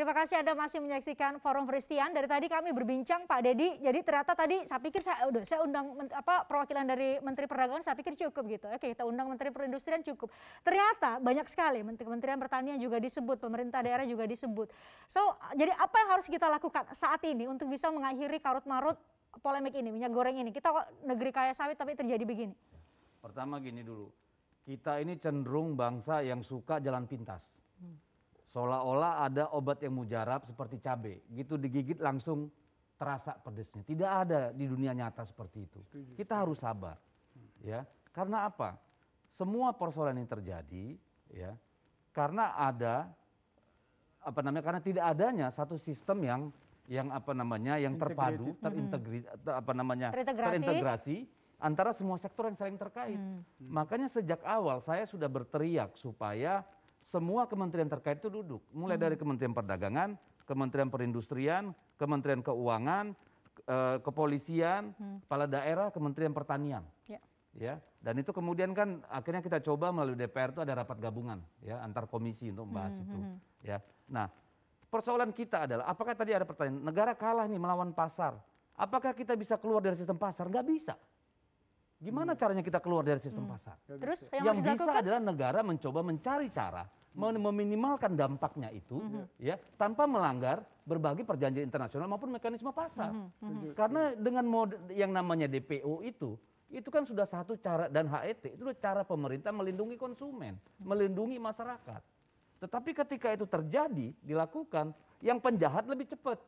terima kasih Anda masih menyaksikan Forum Christian. Dari tadi kami berbincang Pak Dedi, jadi ternyata tadi saya pikir saya undang perwakilan dari Menteri Perdagangan, saya pikir cukup gitu. Oke, kita undang Menteri Perindustrian cukup. Ternyata banyak sekali, Kementerian Pertanian juga disebut, pemerintah daerah juga disebut. So, jadi apa yang harus kita lakukan saat ini untuk bisa mengakhiri karut-marut polemik ini, minyak goreng ini? Kita kok negeri kaya sawit tapi terjadi begini. Pertama gini dulu, kita ini cenderung bangsa yang suka jalan pintas. Seolah-olah ada obat yang mujarab seperti cabai, gitu digigit langsung terasa pedesnya. Tidak ada di dunia nyata seperti itu. Kita harus sabar, ya. Karena apa? Semua persoalan yang terjadi, ya, karena ada karena tidak adanya satu sistem yang terpadu, terintegrasi antara semua sektor yang saling terkait. Makanya sejak awal saya sudah berteriak supaya semua kementerian terkait itu duduk, mulai dari Kementerian Perdagangan, Kementerian Perindustrian, Kementerian Keuangan, Kepolisian, Kepala Daerah, Kementerian Pertanian. Ya, dan itu kemudian kan akhirnya kita coba melalui DPR itu ada rapat gabungan ya antar komisi untuk membahas itu. Ya, nah persoalan kita adalah apakah tadi ada pertanyaan negara kalah nih melawan pasar, apakah kita bisa keluar dari sistem pasar? Nggak bisa. Gimana caranya kita keluar dari sistem pasar? Terus yang bisa adalah negara mencoba mencari cara meminimalkan dampaknya itu, ya, tanpa melanggar berbagai perjanjian internasional maupun mekanisme pasar. Karena dengan yang namanya DPO itu kan sudah satu cara, dan HET itu cara pemerintah melindungi konsumen, melindungi masyarakat. Tetapi ketika itu terjadi, dilakukan, yang penjahat lebih cepat.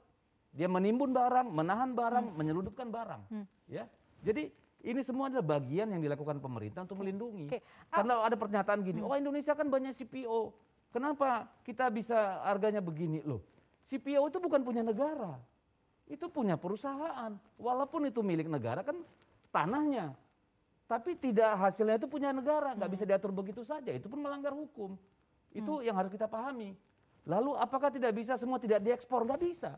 Dia menimbun barang, menahan barang, menyeludupkan barang. Ya, jadi ini semua adalah bagian yang dilakukan pemerintah untuk melindungi. Karena ada pernyataan gini, oh Indonesia kan banyak CPO, kenapa kita bisa harganya begini? Loh, CPO itu bukan punya negara, itu punya perusahaan. Walaupun itu milik negara kan tanahnya, tapi tidak hasilnya itu punya negara, nggak bisa diatur begitu saja, itu pun melanggar hukum. Itu yang harus kita pahami. Lalu apakah tidak bisa semua tidak diekspor? Nggak bisa.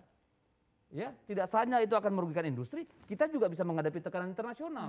Ya, tidak saja itu akan merugikan industri, kita juga bisa menghadapi tekanan internasional.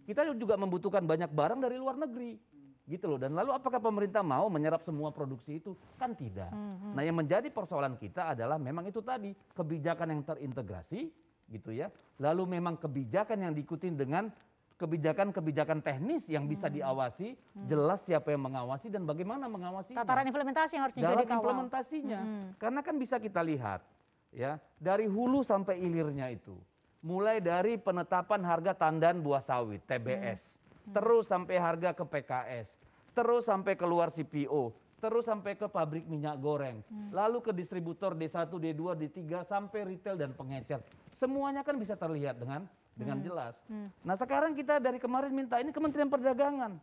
Kita juga membutuhkan banyak barang dari luar negeri. Gitu loh. Dan lalu apakah pemerintah mau menyerap semua produksi itu? Kan tidak. Nah, yang menjadi persoalan kita adalah memang itu tadi, kebijakan yang terintegrasi gitu ya. Lalu memang kebijakan yang diikuti dengan kebijakan-kebijakan teknis yang bisa diawasi, jelas siapa yang mengawasi dan bagaimana mengawasinya. Tataran implementasi yang harus juga dalam dikawal. Implementasinya. Karena kan bisa kita lihat ya, dari hulu sampai hilirnya itu. Mulai dari penetapan harga tandan buah sawit, TBS, terus sampai harga ke PKS, terus sampai keluar CPO, terus sampai ke pabrik minyak goreng, lalu ke distributor D1, D2, D3, sampai retail dan pengecer. Semuanya kan bisa terlihat dengan jelas. Nah sekarang kita dari kemarin minta ini Kementerian Perdagangan.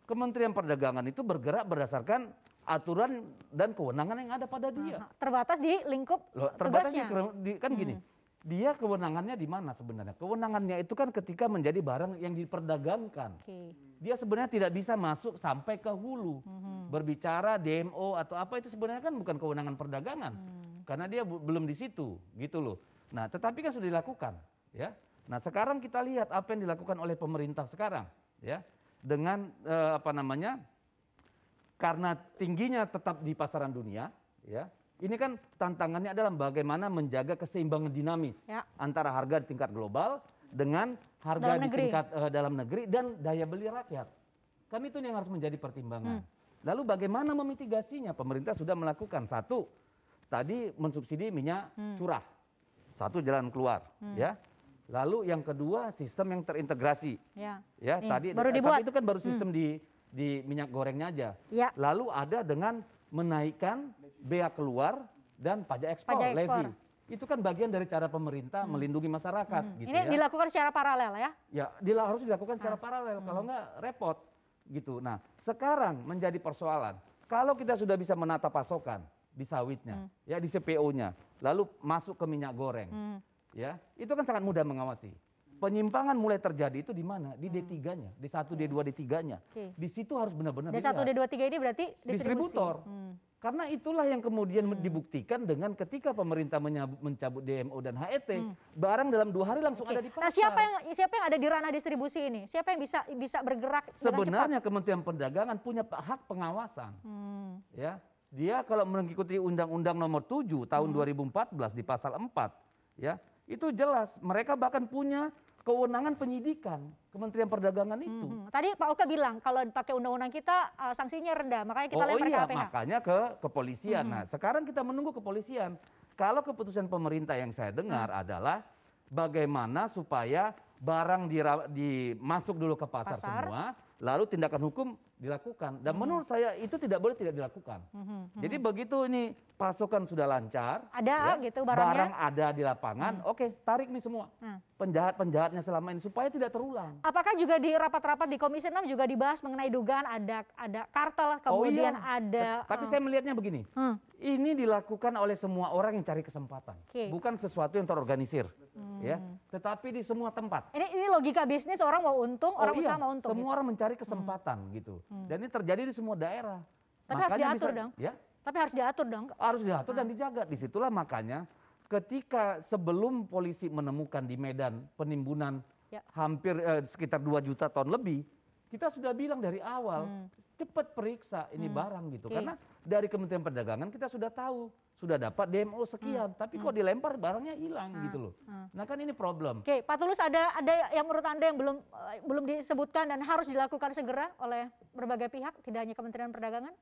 Kementerian Perdagangan itu bergerak berdasarkan aturan dan kewenangan yang ada pada dia. Terbatas di lingkup tugasnya. Kan gini, dia kewenangannya di mana sebenarnya? Kewenangannya itu kan ketika menjadi barang yang diperdagangkan. Dia sebenarnya tidak bisa masuk sampai ke hulu. Berbicara DMO atau apa itu sebenarnya kan bukan kewenangan perdagangan. Karena dia belum di situ, gitu loh. Nah, tetapi kan sudah dilakukan, ya. Nah, sekarang kita lihat apa yang dilakukan oleh pemerintah sekarang, ya. Dengan karena tingginya tetap di pasaran dunia, ya, ini kan tantangannya adalah bagaimana menjaga keseimbangan dinamis antara harga di tingkat global dengan harga di tingkat dalam negeri dan daya beli rakyat. Kan itu yang harus menjadi pertimbangan. Lalu bagaimana memitigasinya? Pemerintah sudah melakukan satu, tadi mensubsidi minyak curah, satu jalan keluar, ya. Lalu yang kedua sistem yang terintegrasi, ya tadi baru dibuat. Itu kan baru sistem di minyak gorengnya aja. Lalu ada dengan menaikkan bea keluar dan pajak ekspor, levy. Itu kan bagian dari cara pemerintah melindungi masyarakat. Gitu ini dilakukan secara paralel ya? Ya, harus dilakukan secara paralel, kalau enggak repot. Gitu. Nah, sekarang menjadi persoalan, kalau kita sudah bisa menata pasokan di sawitnya, ya di CPO-nya, lalu masuk ke minyak goreng, ya itu kan sangat mudah mengawasi. Penyimpangan mulai terjadi itu di mana? Di D3-nya, D1, D2, D3-nya. Di situ harus benar-benar D1, D2, D3 ini berarti distributor. Karena itulah yang kemudian dibuktikan dengan ketika pemerintah mencabut DMO dan HET, barang dalam 2 hari langsung ada di pasar. Nah, siapa yang ada di ranah distribusi ini? Siapa yang bisa bergerak dengan cepat? Sebenarnya Kementerian Perdagangan punya hak pengawasan. Ya. Dia kalau mengikuti Undang-Undang Nomor 7 tahun 2014 di pasal 4, ya, itu jelas mereka bahkan punya kewenangan penyidikan Kementerian Perdagangan itu. Tadi Pak Oke bilang kalau pakai undang-undang kita sanksinya rendah, makanya kita lempar ke KPH. Makanya ke kepolisian. Nah, sekarang kita menunggu kepolisian. Kalau keputusan pemerintah yang saya dengar adalah bagaimana supaya barang masuk dulu ke pasar semua, lalu tindakan hukum dilakukan. Dan menurut saya itu tidak boleh tidak dilakukan. Jadi begitu ini pasokan sudah lancar, ada gitu barangnya, barang ada di lapangan, oke, tarik nih semua penjahat-penjahatnya selama ini supaya tidak terulang. Apakah juga di rapat-rapat di Komisi 6 juga dibahas mengenai dugaan ada kartel, kemudian ada. Tapi saya melihatnya begini, ini dilakukan oleh semua orang yang cari kesempatan, bukan sesuatu yang terorganisir, ya. Tetapi di semua tempat. Ini logika bisnis, orang mau untung, orang usaha mau untung. Semua orang mencari kesempatan gitu. Dan ini terjadi di semua daerah. Tapi harus diatur dong. Ya? Tapi harus diatur dong. Harus diatur dan dijaga. Disitulah makanya ketika sebelum polisi menemukan di Medan penimbunan hampir sekitar 2 juta ton lebih, kita sudah bilang dari awal, cepat periksa ini barang gitu. Karena dari Kementerian Perdagangan kita sudah tahu, sudah dapat DMO sekian, tapi kok dilempar barangnya hilang gitu loh. Nah kan ini problem. Oke, Pak Tulus, ada yang menurut Anda yang belum disebutkan dan harus dilakukan segera oleh berbagai pihak, tidak hanya Kementerian Perdagangan?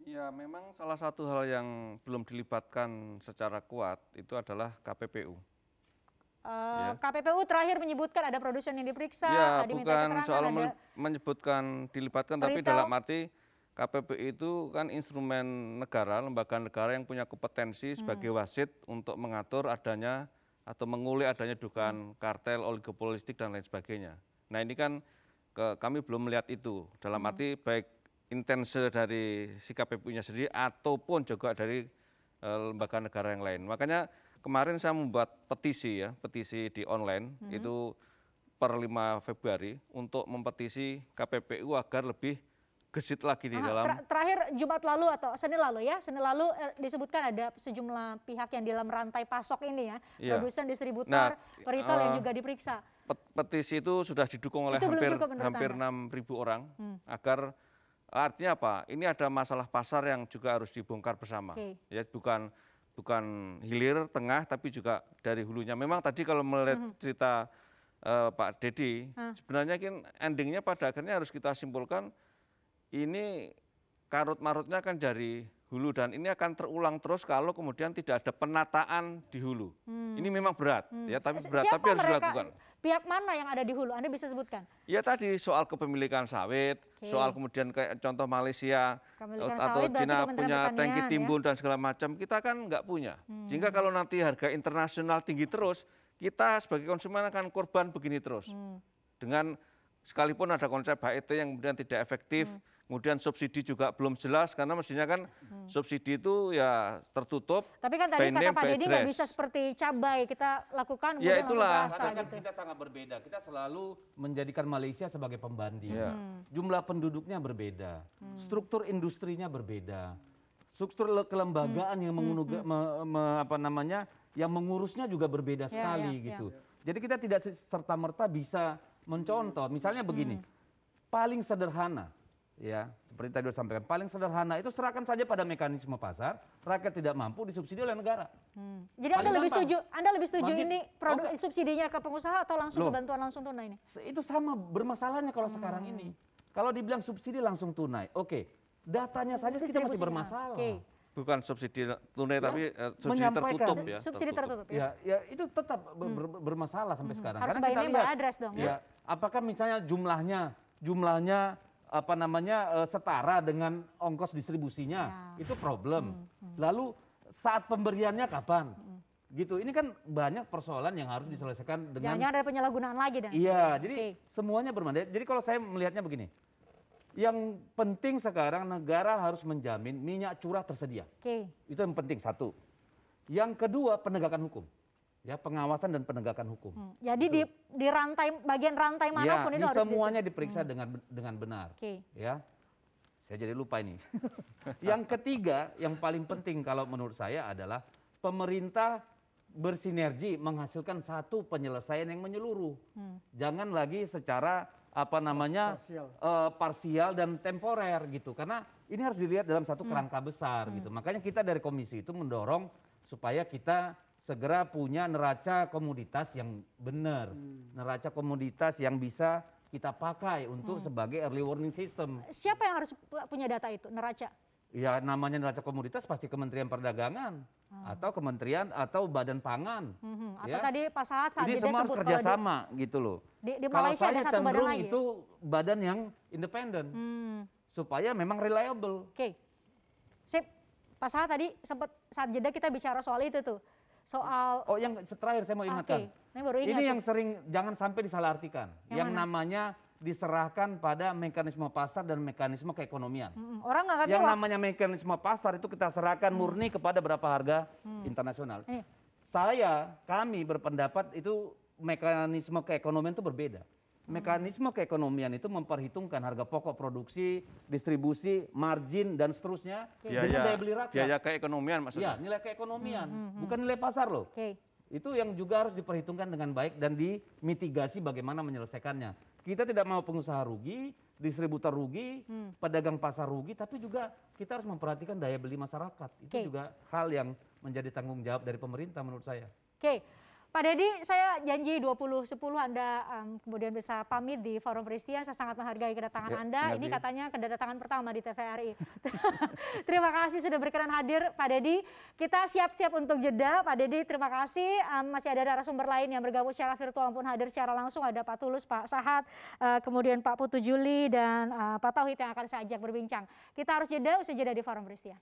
Ya, memang salah satu hal yang belum dilibatkan secara kuat itu adalah KPPU. KPPU terakhir menyebutkan ada produsen yang diperiksa, ya, diminta bukan keterangan, soal ada menyebutkan dilibatkan, tapi dalam arti KPPU itu kan instrumen negara, lembaga negara yang punya kompetensi sebagai wasit untuk mengatur adanya atau mengulik adanya dugaan kartel, oligopolistik dan lain sebagainya. Nah ini kan kami belum melihat itu, dalam arti baik intensi dari si KPPU-nya sendiri ataupun juga dari lembaga negara yang lain. Makanya kemarin saya membuat petisi di online itu per 5 Februari untuk mempetisi KPPU agar lebih gesit lagi di dalam. Terakhir Jumat lalu atau Senin lalu disebutkan ada sejumlah pihak yang di dalam rantai pasok ini produsen, distributor, retail yang juga diperiksa. Petisi itu sudah didukung oleh hampir 6.000 orang agar artinya apa? Ini ada masalah pasar yang juga harus dibongkar bersama. Ya, bukan hilir, tengah, tapi juga dari hulunya. Memang tadi kalau melihat cerita Pak Dedi, sebenarnya kan endingnya pada akhirnya harus kita simpulkan ini karut-marutnya kan dari hulu dan ini akan terulang terus kalau kemudian tidak ada penataan di hulu. Ini memang berat, ya, tapi berat, tapi harus dilakukan. Pihak mana yang ada di hulu? Anda bisa sebutkan? Ya tadi soal kepemilikan sawit, soal kemudian kayak contoh Malaysia atau Cina punya tangki timbun dan segala macam, kita kan nggak punya. Sehingga kalau nanti harga internasional tinggi terus, kita sebagai konsumen akan korban begini terus. Dengan sekalipun ada konsep HET yang kemudian tidak efektif, kemudian subsidi juga belum jelas karena mestinya kan subsidi itu ya tertutup. Tapi kan tadi kata Pak Dedi nggak bisa seperti cabai kita lakukan ya itulah. Gitu. Kita sangat berbeda. Kita selalu menjadikan Malaysia sebagai pembanding. Jumlah penduduknya berbeda, struktur industrinya berbeda, struktur kelembagaan yang yang mengurusnya juga berbeda sekali gitu. Jadi kita tidak serta-merta bisa mencontoh. Misalnya begini, paling sederhana. Ya, seperti tadi sudah sampaikan, paling sederhana itu serahkan saja pada mekanisme pasar, rakyat tidak mampu disubsidi oleh negara. Jadi Anda lebih setuju ini produk subsidinya ke pengusaha atau langsung ke bantuan langsung tunai ini? Itu sama bermasalahnya kalau sekarang ini. Kalau dibilang subsidi langsung tunai, oke, datanya saja kita masih bermasalah. Bukan subsidi tunai tapi subsidi tertutup ya. Subsidi tertutup ya. Ya itu tetap bermasalah sampai sekarang. Harus by name by address dong ya. Apakah misalnya jumlahnya setara dengan ongkos distribusinya, itu problem. Lalu saat pemberiannya kapan? Gitu. Ini kan banyak persoalan yang harus diselesaikan dengan. Jangan ada penyalahgunaan lagi dan. Iya, jadi semuanya bermandat. Jadi kalau saya melihatnya begini, yang penting sekarang negara harus menjamin minyak curah tersedia. Itu yang penting satu. Yang kedua penegakan hukum. Ya, pengawasan dan penegakan hukum. Jadi di bagian rantai manapun itu harus semuanya diperiksa dengan benar. Ya. Saya jadi lupa ini. Yang ketiga, yang paling penting kalau menurut saya adalah pemerintah bersinergi menghasilkan satu penyelesaian yang menyeluruh. Jangan lagi secara apa namanya parsial dan temporer gitu. Karena ini harus dilihat dalam satu kerangka besar gitu. Makanya kita dari komisi itu mendorong supaya kita segera punya neraca komoditas yang benar, neraca komoditas yang bisa kita pakai untuk sebagai early warning system. Siapa yang harus punya data itu, neraca? Ya namanya neraca komoditas pasti Kementerian Perdagangan atau Kementerian atau Badan Pangan. Atau tadi Pak Sahat saat ini jeda semua harus sebut kerjasama gitu loh. Di Kalau Malaysia ada saya satu badan cenderung lagi. itu badan yang independen supaya memang reliable. Oke, sip. Pak Sahat tadi sempat saat jeda kita bicara soal itu tuh, soal. Oh yang terakhir saya mau ingatkan. Ini baru ingat. Ini yang sering jangan sampai disalahartikan. Yang namanya diserahkan pada mekanisme pasar dan mekanisme keekonomian. Orang nganggapnya Yang namanya mekanisme pasar itu kita serahkan murni kepada berapa harga internasional. Kami berpendapat itu mekanisme keekonomian itu berbeda. Mekanisme keekonomian itu memperhitungkan harga pokok produksi, distribusi, margin dan seterusnya dengan daya beli rakyat. Biaya keekonomian maksudnya. Ya, nilai keekonomian, bukan nilai pasar loh. Itu yang juga harus diperhitungkan dengan baik dan dimitigasi bagaimana menyelesaikannya. Kita tidak mau pengusaha rugi, distributor rugi, pedagang pasar rugi, tapi juga kita harus memperhatikan daya beli masyarakat. Itu juga hal yang menjadi tanggung jawab dari pemerintah menurut saya. Pak Deddy, saya janji 20.10 Anda kemudian bisa pamit di Forum Prestia. Saya sangat menghargai kedatangan Anda. Ini katanya kedatangan pertama di TVRI. Terima kasih sudah berkenan hadir Pak Deddy. Kita siap-siap untuk jeda. Pak Deddy, terima kasih. Masih ada narasumber lain yang bergabung secara virtual maupun hadir secara langsung. Ada Pak Tulus, Pak Sahat, kemudian Pak Putu Juli, dan Pak Tauhid yang akan saya ajak berbincang. Kita harus jeda, usai jeda di Forum Prestia.